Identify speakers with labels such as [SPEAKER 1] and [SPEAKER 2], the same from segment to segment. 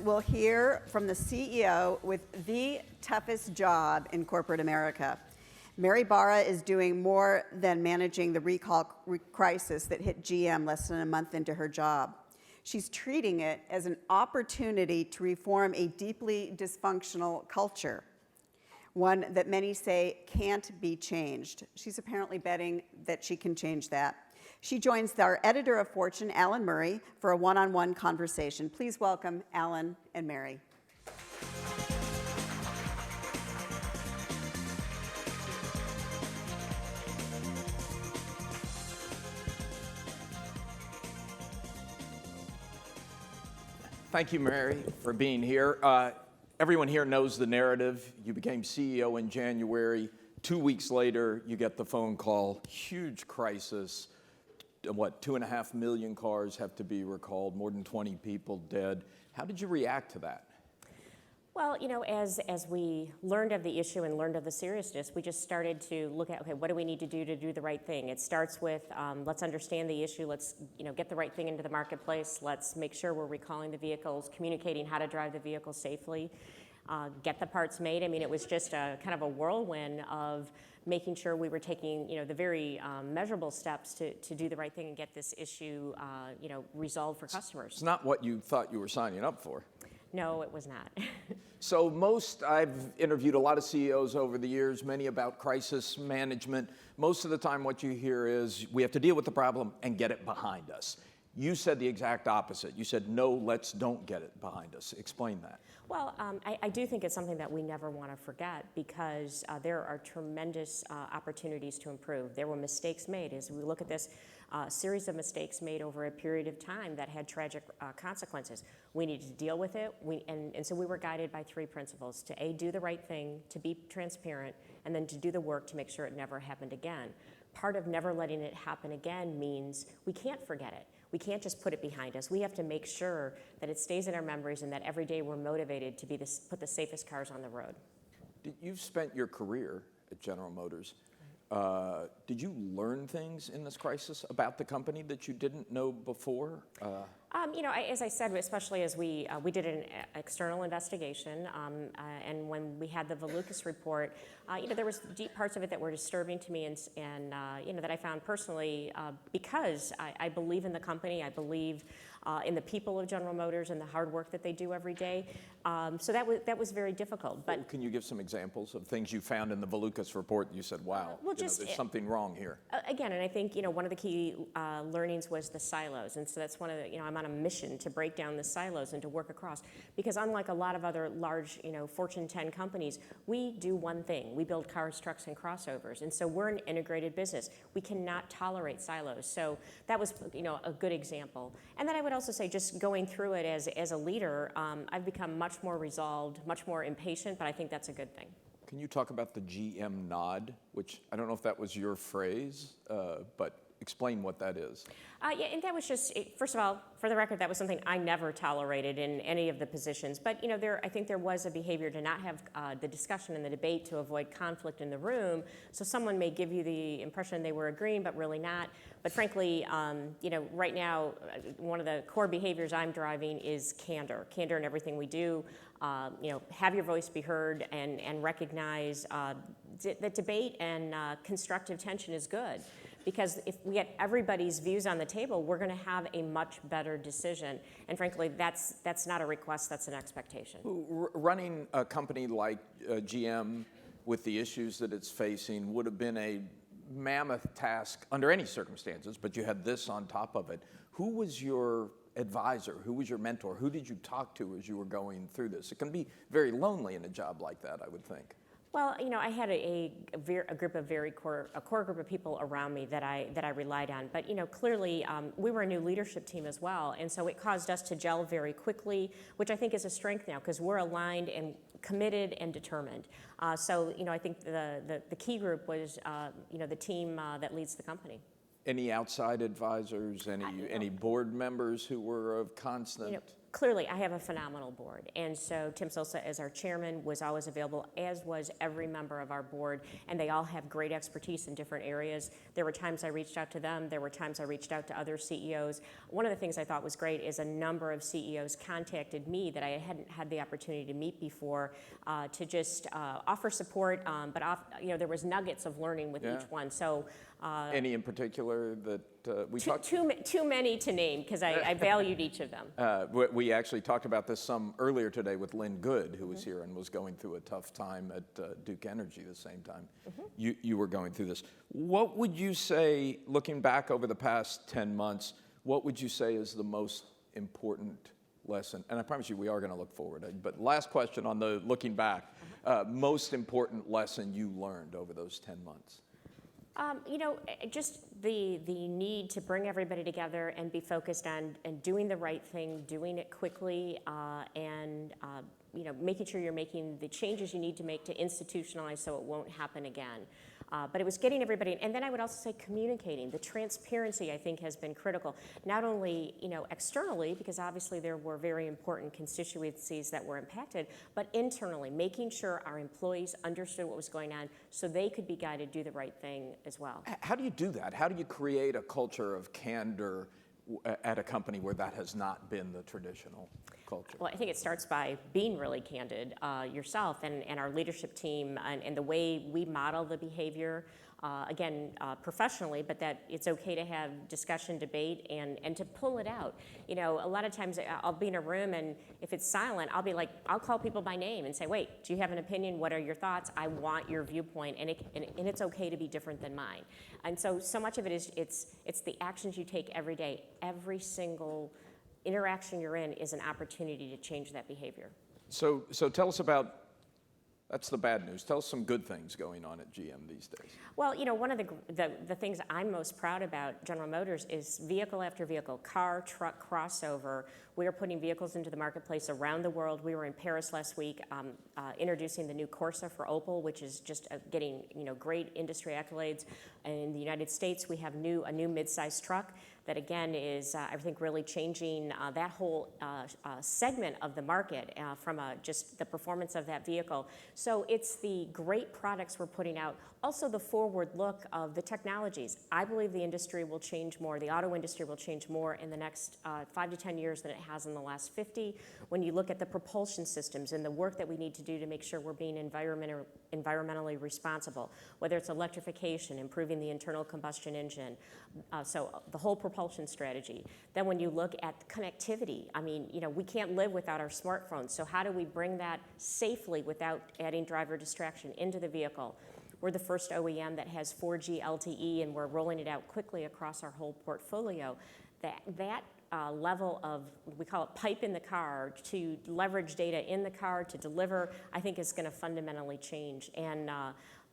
[SPEAKER 1] gentlemen, we'll hear from the CEO with the toughest job in corporate America. Mary Barra is doing more than managing the recall crisis that hit GM less than a month into her job. She's treating it as an opportunity to reform a deeply dysfunctional culture, one that many say can't be changed. She's apparently betting that she can change that. She joins our editor of Fortune, Alan Murray, for a one-on-one conversation. Please welcome Alan and Mary.
[SPEAKER 2] Thank you, Mary, for being here. Everyone here knows the narrative. You became CEO in January. 2 weeks later, you get the phone call, huge crisis. 2.5 million cars have to be recalled, more than 20 people dead. How did you react to that?
[SPEAKER 3] Well, as we learned of the issue and learned of the seriousness, we just started to look at, okay, what do we need to do the right thing? It starts with, let's understand the issue, let's get the right thing into the marketplace, let's make sure we're recalling the vehicles, communicating how to drive the vehicle safely, get the parts made. I mean, it was just a kind of a whirlwind of making sure we were taking, the very measurable steps to do the right thing and get this issue, resolved for customers.
[SPEAKER 2] It's not what you thought you were signing up for.
[SPEAKER 3] No, it was not.
[SPEAKER 2] So I've interviewed a lot of CEOs over the years, many about crisis management. Most of the time what you hear is, we have to deal with the problem and get it behind us. You said the exact opposite. You said, no, don't get it behind us. Explain that.
[SPEAKER 3] Well, I do think it's something that we never want to forget because there are tremendous opportunities to improve. There were mistakes made. As we look at this series of mistakes made over a period of time that had tragic consequences, we needed to deal with it. And so we were guided by three principles: to A, do the right thing, to be transparent, and then to do the work to make sure it never happened again. Part of never letting it happen again means we can't forget it. We can't just put it behind us. We have to make sure that it stays in our memories and that every day we're motivated to put the safest cars on the road.
[SPEAKER 2] You've spent your career at General Motors. Did you learn things in this crisis about the company that you didn't know before?
[SPEAKER 3] As I said, especially as we did an external investigation, and when we had the Valukas report, there was deep parts of it that were disturbing to me, and that I found personally, because I believe in the company, I believe in the people of General Motors and the hard work that they do every day. So that was very difficult. But
[SPEAKER 2] can you give some examples of things you found in the Valukas report and you said, wow, there's something wrong here?
[SPEAKER 3] Again, and I think one of the key learnings was the silos, and so that's one of the I'm on a mission to break down the silos and to work across, because unlike a lot of other large Fortune 10 companies, we do one thing: we build cars, trucks, and crossovers, and so we're an integrated business. We cannot tolerate silos. So that was a good example. And then I would also say, just going through it as a leader, I've become much more resolved, much more impatient, but I think that's a good thing.
[SPEAKER 2] Can you talk about the GM nod, which I don't know if that was your phrase, but explain what that is.
[SPEAKER 3] Yeah, and that was just, first of all, for the record, that was something I never tolerated in any of the positions. But I think there was a behavior to not have the discussion and the debate to avoid conflict in the room. So someone may give you the impression they were agreeing, but really not. But frankly, right now, one of the core behaviors I'm driving is candor. Candor in everything we do. Have your voice be heard and recognize that debate and constructive tension is good. Because if we get everybody's views on the table, we're going to have a much better decision. And frankly, that's not a request, that's an expectation.
[SPEAKER 2] Running a company like GM with the issues that it's facing would have been a mammoth task under any circumstances, but you had this on top of it. Who was your advisor? Who was your mentor? Who did you talk to as you were going through this? It can be very lonely in a job like that, I would think.
[SPEAKER 3] Well, I had a core group of people around me that I relied on. But clearly, we were a new leadership team as well, and so it caused us to gel very quickly, which I think is a strength now because we're aligned and committed and determined. So I think the key group was the team that leads the company.
[SPEAKER 2] Any outside advisors? Any board members who were of constant?
[SPEAKER 3] clearly, I have a phenomenal board, and so Tim Sosa, as our chairman, was always available, as was every member of our board, and they all have great expertise in different areas. There were times I reached out to them. There were times I reached out to other CEOs. One of the things I thought was great is a number of CEOs contacted me that I hadn't had the opportunity to meet before to just offer support, but there was nuggets of learning with each one. So.
[SPEAKER 2] Any in particular that we talked?
[SPEAKER 3] Too many to name, because I valued each of them.
[SPEAKER 2] We actually talked about this some earlier today with Lynn Good, who was here and was going through a tough time at Duke Energy the same time you were going through this. What would you say, looking back over the past 10 months, what would you say is the most important lesson? And I promise you we are going to look forward. But last question on the looking back, most important lesson you learned over those 10 months? Just the need to bring everybody together and be focused on and doing the right thing, doing it quickly, and making sure you're making the changes you need to make to institutionalize so it won't happen again. But it was getting everybody, and then I would also say communicating. The transparency, I think, has been critical. Not only, externally, because obviously there were very important constituencies that were impacted, but internally, making sure our employees understood what was going on so they could be guided to do the right thing as well. How do you do that? How do you create a culture of candor at a company where that has not been the traditional culture? Well, I think it starts by being really candid yourself and our leadership team and the way we model the behavior, professionally, but that it's okay to have discussion, debate, and to pull it out. A lot of times I'll be in a room, and if it's silent, I'll call people by name and say, wait, do you have an opinion? What are your thoughts? I want your viewpoint, and it's okay to be different than mine. And so much of it is it's the actions you take every day. Every single interaction you're in is an opportunity to change that behavior. So tell us about, that's the bad news. Tell us some good things going on at GM these days. Well, one of the things I'm most proud about General Motors is vehicle after vehicle, car, truck, crossover. We are putting vehicles into the marketplace around the world. We were in Paris last week introducing the new Corsa for Opel, which is just getting great industry accolades. And in the United States, we have a new midsize truck that again is, I think, really changing that whole segment of the market from just the performance of that vehicle. So it's the great products we're putting out, also the forward look of the technologies. I believe the industry will change more, the auto industry will change more in the next 5 to 10 years than it has in the last 50. When you look at the propulsion systems and the work that we need to do to make sure we're being environmentally responsible, whether it's electrification, improving the internal combustion engine, so the whole propulsion strategy. Then when you look at connectivity, we can't live without our smartphones, so how do we bring that safely without adding driver distraction into the vehicle? We're the first OEM that has 4G LTE, and we're rolling it out quickly across our whole portfolio. That level of, we call it pipe in the car, to leverage data in the car to deliver, I think is going to fundamentally change and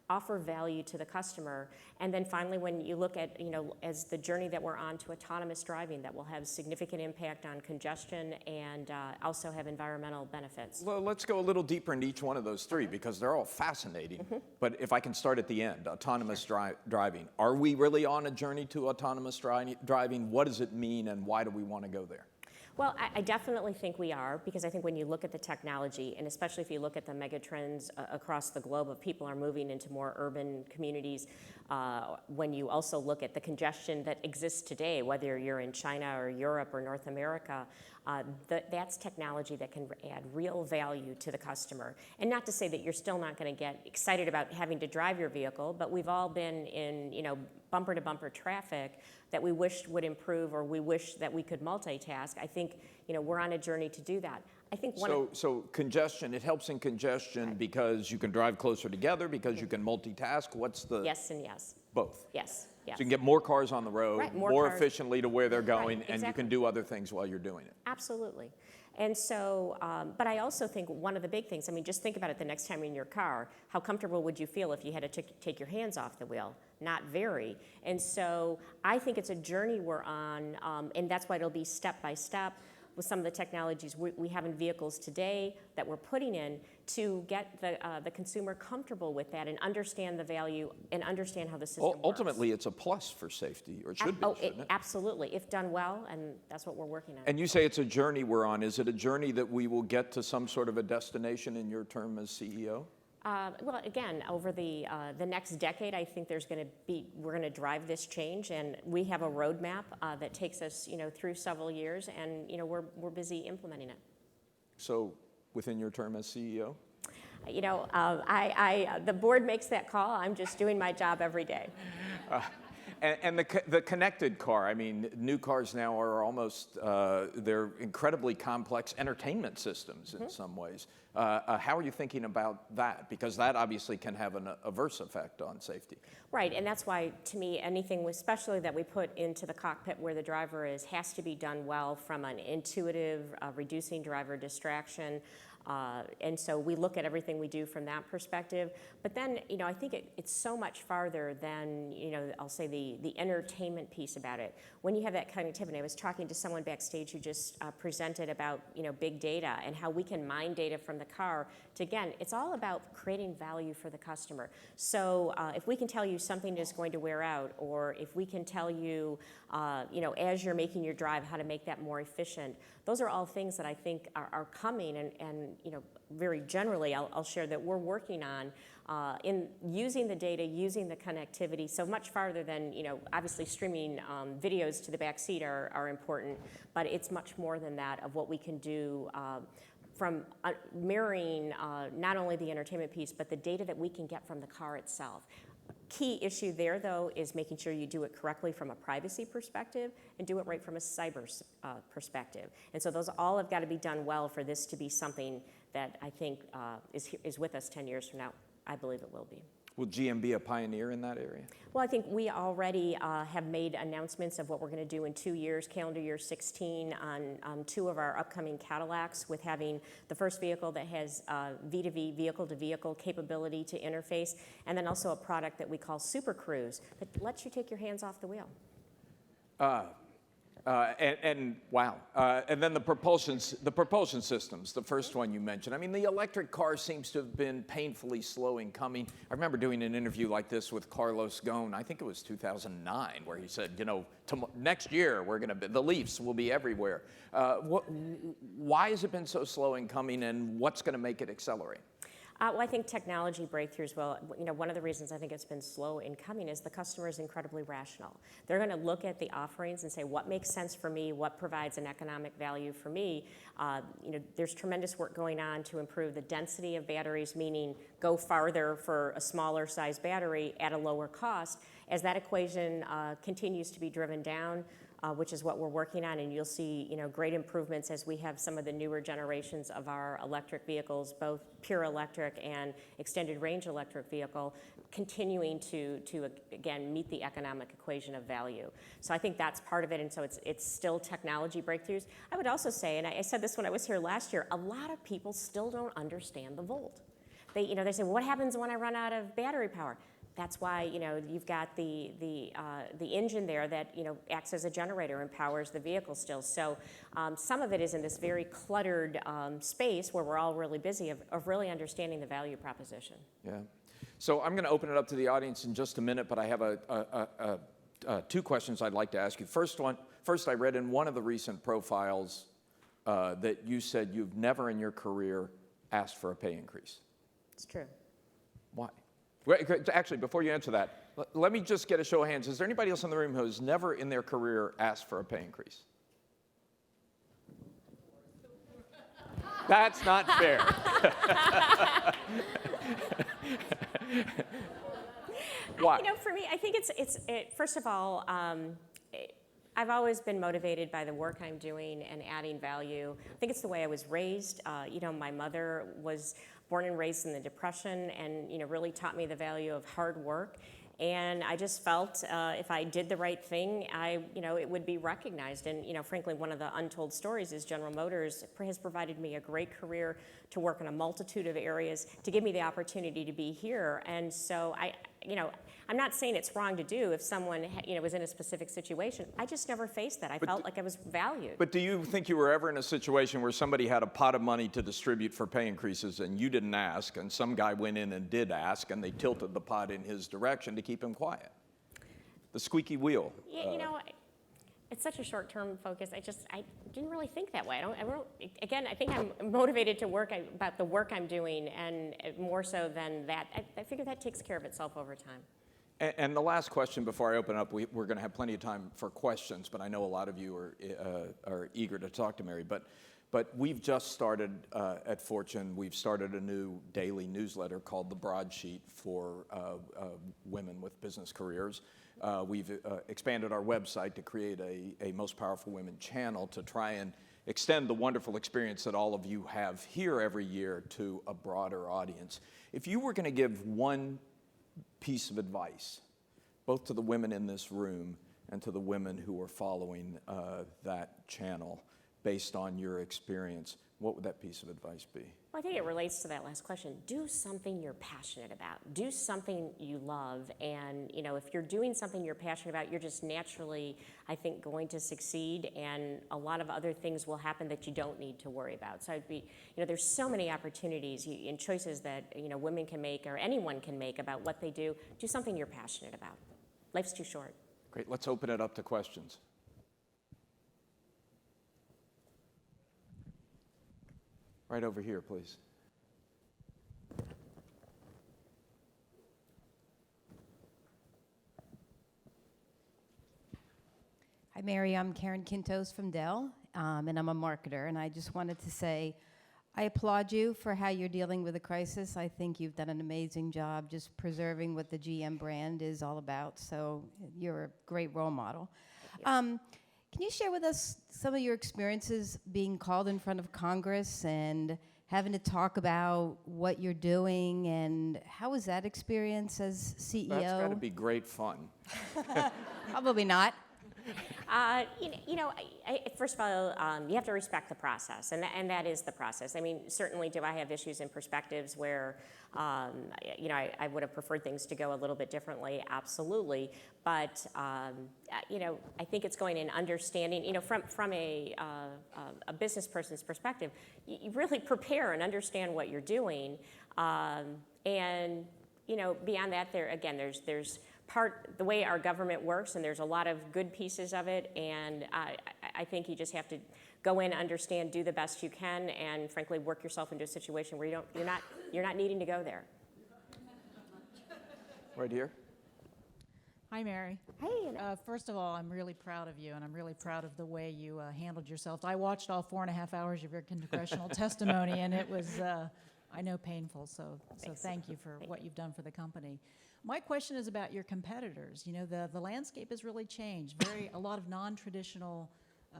[SPEAKER 2] offer value to the customer. And then finally, when you look at, as the journey that we're on to autonomous driving, that will have significant impact on congestion and also have environmental benefits. Well, let's go a little deeper into each one of those three because they're all fascinating. But if I can start at the end, autonomous driving. Are we really on a journey to autonomous driving? What does it mean and why do we want to go there? Well, I definitely think we are, because I think when you look at the technology, and especially if you look at the mega trends across the globe of people are moving into more urban communities, when you also look at the congestion that exists today, whether you're in China or Europe or North America, that's technology that can add real value to the customer. And not to say that you're still not going to get excited about having to drive your vehicle, but we've all been in, bumper-to-bumper traffic that we wished would improve, or we wish that we could multitask. I think, we're on a journey to do that. I think so congestion, it helps in congestion because you can drive closer together, because you can multitask. What's the... Yes and yes. Both? Yes. Yes. So you can get more cars on the road, right, more efficiently to where they're going, right, exactly. And you can do other things while you're doing it. Absolutely. And so, but I also think one of the big things, just think about it the next time you're in your car, how comfortable would you feel if you had to take your hands off the wheel? Not very. And so I think it's a journey we're on, and that's why it'll be step by step.
[SPEAKER 3] with some of the technologies we have in vehicles today that we're putting in to get the consumer comfortable with that and understand the value and understand how the system works.
[SPEAKER 2] Ultimately, it's a plus for safety, or it should be, shouldn't it?
[SPEAKER 3] Absolutely, if done well, and that's what we're working on.
[SPEAKER 2] And you say it's a journey we're on. Is it a journey that we will get to some sort of a destination in your term as CEO?
[SPEAKER 3] Well, again, over the next decade, I think we're going to drive this change, and we have a roadmap that takes us, through several years, and we're busy implementing it.
[SPEAKER 2] So, within your term as CEO?
[SPEAKER 3] The board makes that call. I'm just doing my job every day.
[SPEAKER 2] And the connected car, I mean, new cars now are almost, they're incredibly complex entertainment systems in some ways. How are you thinking about that? Because that obviously can have an adverse effect on safety.
[SPEAKER 3] Right, and that's why, to me, anything, especially that we put into the cockpit where the driver is, has to be done well from an intuitive, reducing driver distraction. And so we look at everything we do from that perspective. But then, I think it's so much farther than, I'll say the entertainment piece about it. When you have that connectivity, I was talking to someone backstage who just presented about, big data and how we can mine data from the car to, again, it's all about creating value for the customer. So if we can tell you something is going to wear out, or if we can tell you, as you're making your drive, how to make that more efficient, those are all things that I think are coming, and very generally, I'll share that we're working on in using the data, using the connectivity, so much farther than, obviously streaming videos to the back seat are important, but it's much more than that of what we can do from mirroring not only the entertainment piece, but the data that we can get from the car itself. Key issue there, though, is making sure you do it correctly from a privacy perspective and do it right from a cyber perspective. And so those all have got to be done well for this to be something that I think is with us 10 years from now. I believe it will be.
[SPEAKER 2] Will GM be a pioneer in that area?
[SPEAKER 3] Well, I think we already have made announcements of what we're going to do in 2 years, calendar year 16, on 2 of our upcoming Cadillacs, with having the first vehicle that has V2V, vehicle-to-vehicle capability to interface, and then also a product that we call Super Cruise that lets you take your hands off the wheel.
[SPEAKER 2] Wow. And then the propulsion systems, the first one you mentioned. I mean, the electric car seems to have been painfully slow in coming. I remember doing an interview like this with Carlos Ghosn, I think it was 2009, where he said, next year the Leafs will be everywhere. Why has it been so slow in coming, and what's going to make it accelerate?
[SPEAKER 3] Well, I think technology breakthroughs one of the reasons I think it's been slow in coming is the customer is incredibly rational. They're going to look at the offerings and say, what makes sense for me? What provides an economic value for me? There's tremendous work going on to improve the density of batteries, meaning go farther for a smaller size battery at a lower cost. As that equation continues to be driven down, which is what we're working on, and you'll see great improvements as we have some of the newer generations of our electric vehicles, both pure electric and extended range electric vehicle, continuing to again meet the economic equation of value. So I think that's part of it, and so it's still technology breakthroughs. I would also say, and I said this when I was here last year, a lot of people still don't understand the volt. They say, well, what happens when I run out of battery power? That's why you've got the engine there that acts as a generator and powers the vehicle still. So some of it is in this very cluttered space where we're all really busy of really understanding the value proposition.
[SPEAKER 2] Yeah. So I'm going to open it up to the audience in just a minute, but I have 2 questions I'd like to ask you. First, I read in one of the recent profiles that you said you've never in your career asked for a pay increase.
[SPEAKER 3] It's true.
[SPEAKER 2] Why? Actually, before you answer that, let me just get a show of hands. Is there anybody else in the room who has never in their career asked for a pay increase? That's not fair. Why?
[SPEAKER 3] For me, I think it's first of all, I've always been motivated by the work I'm doing and adding value. I think it's the way I was raised. My mother was born and raised in the Depression, and really taught me the value of hard work. And I just felt if I did the right thing, it would be recognized. And frankly, one of the untold stories is General Motors has provided me a great career to work in a multitude of areas to give me the opportunity to be here. And so I'm not saying it's wrong to do if someone, was in a specific situation. I just never faced that. I felt like I was valued.
[SPEAKER 2] But do you think you were ever in a situation where somebody had a pot of money to distribute for pay increases and you didn't ask, and some guy went in and did ask, and they tilted the pot in his direction to keep him quiet? The squeaky wheel.
[SPEAKER 3] It's such a short-term focus. I didn't really think that way. I think I'm motivated to work about the work I'm doing, and more so than that. I figure that takes care of itself over time.
[SPEAKER 2] And the last question before I open up, we're going to have plenty of time for questions, but I know a lot of you are eager to talk to Mary. But we've just started at Fortune, we've started a new daily newsletter called The Broadsheet for women with business careers. We've expanded our website to create a Most Powerful Women channel to try and extend the wonderful experience that all of you have here every year to a broader audience. If you were going to give one piece of advice, both to the women in this room and to the women who are following that channel, based on your experience, what would that piece of advice be?
[SPEAKER 3] Well, I think it relates to that last question. Do something you're passionate about. Do something you love. And, if you're doing something you're passionate about, you're just naturally, I think, going to succeed. And a lot of other things will happen that you don't need to worry about. So there's so many opportunities and choices that, women can make or anyone can make about what they do. Do something you're passionate about. Life's too short.
[SPEAKER 2] Great. Let's open it up to questions. Right over here, please.
[SPEAKER 4] Hi, Mary. I'm Karen Quintos from Dell, and I'm a marketer. And I just wanted to say I applaud you for how you're dealing with the crisis. I think you've done an amazing job just preserving what the GM brand is all about. So you're a great role model. Can you share with us some of your experiences being called in front of Congress and having to talk about what you're doing, and how was that experience as CEO?
[SPEAKER 2] That's got to be great fun.
[SPEAKER 4] Probably not.
[SPEAKER 3] First of all, you have to respect the process, and that is the process. I mean, certainly, do I have issues and perspectives where, I would have preferred things to go a little bit differently? Absolutely. But, I think it's going in understanding, from a business person's perspective, you really prepare and understand what you're doing. And, beyond that, there's the way our government works, and there's a lot of good pieces of it, and I think you just have to go in, understand, do the best you can, and frankly work yourself into a situation where you're not needing to go there.
[SPEAKER 2] Right here.
[SPEAKER 5] Hi, Mary.
[SPEAKER 3] Hey.
[SPEAKER 5] First of all, I'm really proud of you, and I'm really proud of the way you handled yourself. I watched all 4.5 hours of your congressional testimony, and it was, I know, painful. So thank you for what you've done for the company. My question is about your competitors. The landscape has really changed. A lot of non-traditional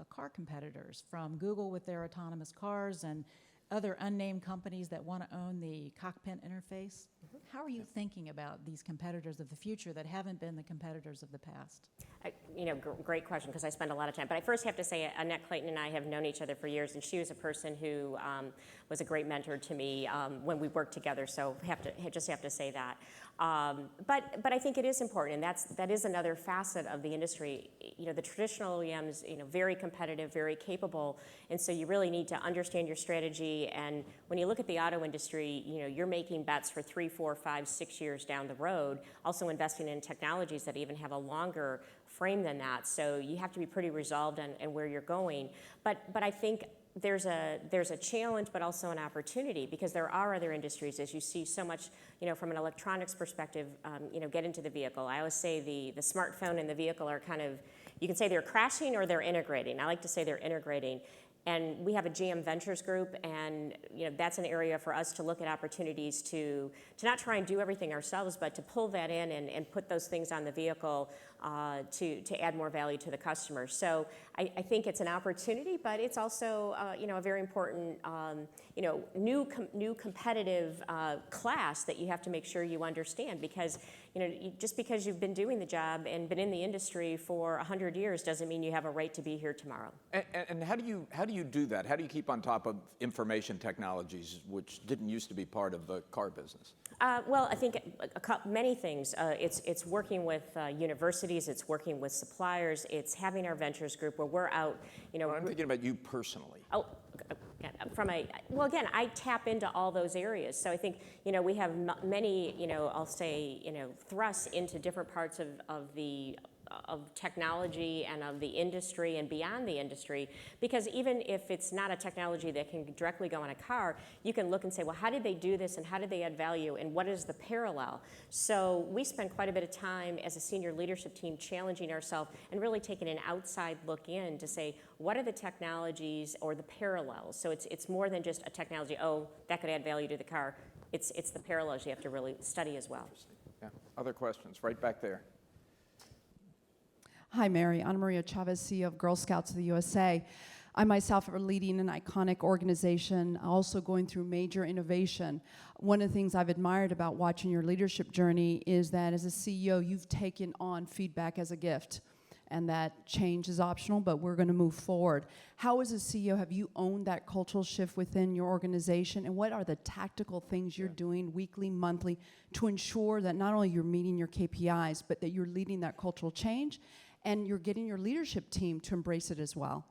[SPEAKER 5] car competitors, from Google with their autonomous cars and other unnamed companies that want to own the cockpit interface. How are you thinking about these competitors of the future that haven't been the competitors of the past?
[SPEAKER 3] Great question, because I spend a lot of time. But I first have to say, Annette Clayton and I have known each other for years, and she was a person who was a great mentor to me when we worked together. So just have to say that. But I think it is important, and that is another facet of the industry. The traditional OEMs, very competitive, very capable, and so you really need to understand your strategy. And when you look at the auto industry, you're making bets for 3, 4, 5, 6 years down the road. Also investing in technologies that even have a longer frame than that. So you have to be pretty resolved on where you're going. But I think there's a challenge, but also an opportunity, because there are other industries, as you see so much, from an electronics perspective, get into the vehicle. I always say the smartphone and the vehicle are kind of, you can say they're crashing or they're integrating. I like to say they're integrating. And we have a GM Ventures group, and that's an area for us to look at opportunities to not try and do everything ourselves, but to pull that in and put those things on the vehicle to add more value to the customer. So I think it's an opportunity, but it's also a very important new competitive class that you have to make sure you understand, because just because you've been doing the job and been in the industry for 100 years doesn't mean you have a right to be here tomorrow.
[SPEAKER 2] And how do you do that? How do you keep on top of information technologies, which didn't used to be part of the car business?
[SPEAKER 3] Well, I think many things. It's working with universities, it's working with suppliers, it's having our ventures group where we're out.
[SPEAKER 2] I'm thinking about you personally.
[SPEAKER 3] Oh, again, I tap into all those areas. So I think, we have many, I'll say, thrusts into different parts of technology and of the industry and beyond the industry, because even if it's not a technology that can directly go in a car, you can look and say, well, how did they do this and how did they add value and what is the parallel? So we spend quite a bit of time as a senior leadership team challenging ourselves and really taking an outside look in to say, what are the technologies or the parallels? So it's more than just a technology, that could add value to the car. It's the parallels you have to really study as well.
[SPEAKER 2] Yeah. Other questions? Right back there.
[SPEAKER 6] Hi, Mary. Ana Maria Chavez, CEO of Girl Scouts of the USA. I myself am leading an iconic organization, also going through major innovation. One of the things I've admired about watching your leadership journey is that as a CEO, you've taken on feedback as a gift, and that change is optional, but we're going to move forward. How, as a CEO, have you owned that cultural shift within your organization, and what are the tactical things you're doing weekly, monthly, to ensure that not only you're meeting your KPIs, but that you're leading that cultural change, and you're getting your leadership team to embrace it as well?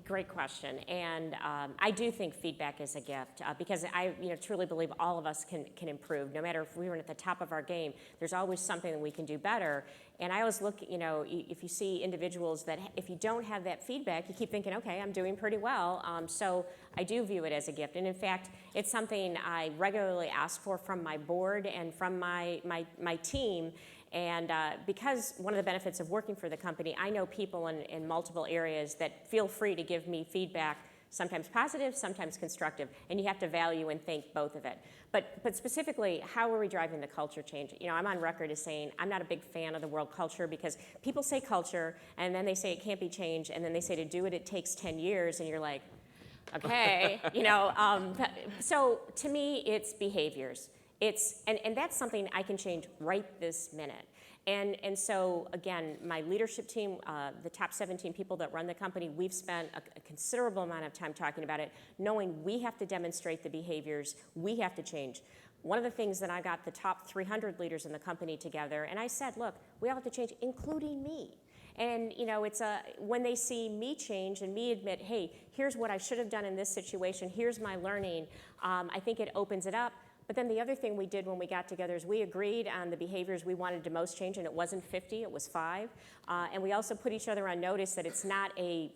[SPEAKER 3] Great question, and I do think feedback is a gift because I truly believe all of us can improve. No matter if we were at the top of our game, there's always something that we can do better. And I always look, if you see individuals that if you don't have that feedback, you keep thinking, okay, I'm doing pretty well. So I do view it as a gift, and in fact, it's something I regularly ask for from my board and from my team. And because one of the benefits of working for the company, I know people in multiple areas that feel free to give me feedback, sometimes positive, sometimes constructive, and you have to value and think both of it. But specifically, how are we driving the culture change? I'm on record as saying I'm not a big fan of the word culture because people say culture, and then they say it can't be changed, and then they say to do it, it takes 10 years, and you're like, okay, So to me, it's behaviors. And that's something I can change right this minute. And so, again, my leadership team, the top 17 people that run the company, we've spent a considerable amount of time talking about it, knowing we have to demonstrate the behaviors, we have to change. One of the things that I got the top 300 leaders in the company together, and I said, look, we all have to change, including me. And it's when they see me change and me admit, hey, here's what I should have done in this situation, here's my learning, I think it opens it up. But then the other thing we did when we got together is we agreed on the behaviors we wanted to most change, and it wasn't 50, it was 5. And we also put each other on notice that it's not a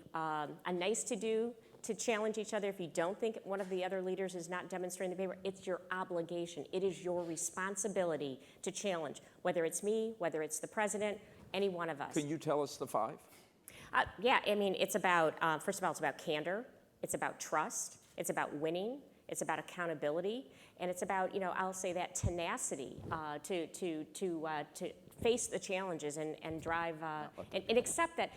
[SPEAKER 3] nice to do to challenge each other if you don't think one of the other leaders is not demonstrating the behavior. It's your obligation. It is your responsibility to challenge, whether it's me, whether it's the president, any one of us.
[SPEAKER 2] Can you tell us the 5?
[SPEAKER 3] Yeah, it's about, first of all, it's about candor, it's about trust, it's about winning, it's about accountability, and it's about, I'll say that tenacity to face the challenges and drive and accept that,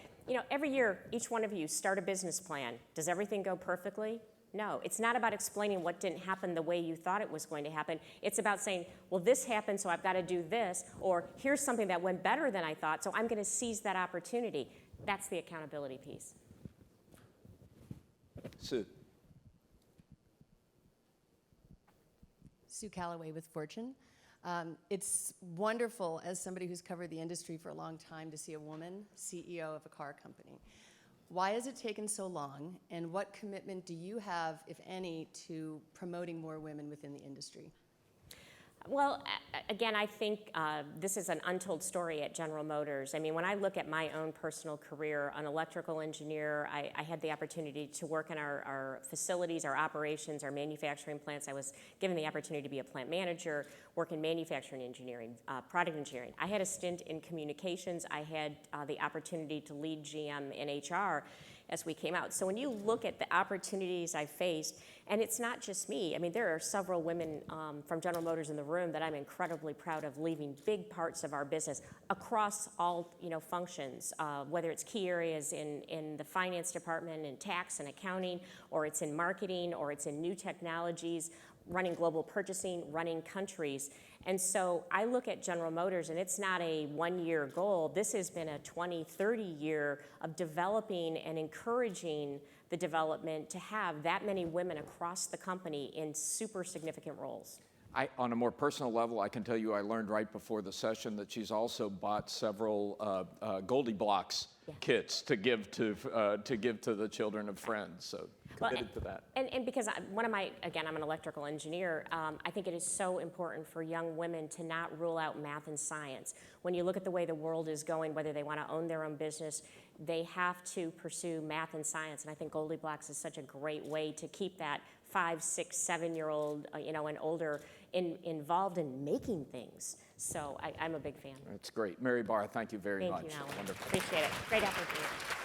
[SPEAKER 3] every year each one of you start a business plan. Does everything go perfectly? No, it's not about explaining what didn't happen the way you thought it was going to happen. It's about saying, well, this happened, so I've got to do this, or here's something that went better than I thought, so I'm going to seize that opportunity. That's the accountability piece.
[SPEAKER 2] Sue.
[SPEAKER 7] Sue Calloway with Fortune. It's wonderful, as somebody who's covered the industry for a long time, to see a woman CEO of a car company. Why has it taken so long, and what commitment do you have, if any, to promoting more women within the industry?
[SPEAKER 3] Well, again, I think this is an untold story at General Motors. I mean, when I look at my own personal career, an electrical engineer, I had the opportunity to work in our facilities, our operations, our manufacturing plants. I was given the opportunity to be a plant manager, work in manufacturing engineering, product engineering. I had a stint in communications. I had the opportunity to lead GM in HR as we came out. So when you look at the opportunities I faced, And it's not just me. I mean, there are several women from General Motors in the room that I'm incredibly proud of leading big parts of our business across all functions, whether it's key areas in the finance department, in tax and accounting, or it's in marketing, or it's in new technologies, running global purchasing, running countries. And so I look at General Motors, and it's not a one-year goal. This has been a 20, 30 year of developing and encouraging the development to have that many women across the company in super significant roles.
[SPEAKER 2] On a more personal level, I can tell you I learned right before the session that she's also bought several Goldie Blocks kits to give to the children of friends. So committed to that.
[SPEAKER 3] And because I'm an electrical engineer, I think it is so important for young women to not rule out math and science. When you look at the way the world is going, whether they want to own their own business, they have to pursue math and science. And I think Goldie Blocks is such a great way to keep that 5, 6, 7-year-old, and older involved in making things. So I'm a big fan.
[SPEAKER 2] That's great. Mary Barra, thank you very much.
[SPEAKER 3] Thank you, Alan.
[SPEAKER 2] Wonderful.
[SPEAKER 3] Appreciate it. Great effort.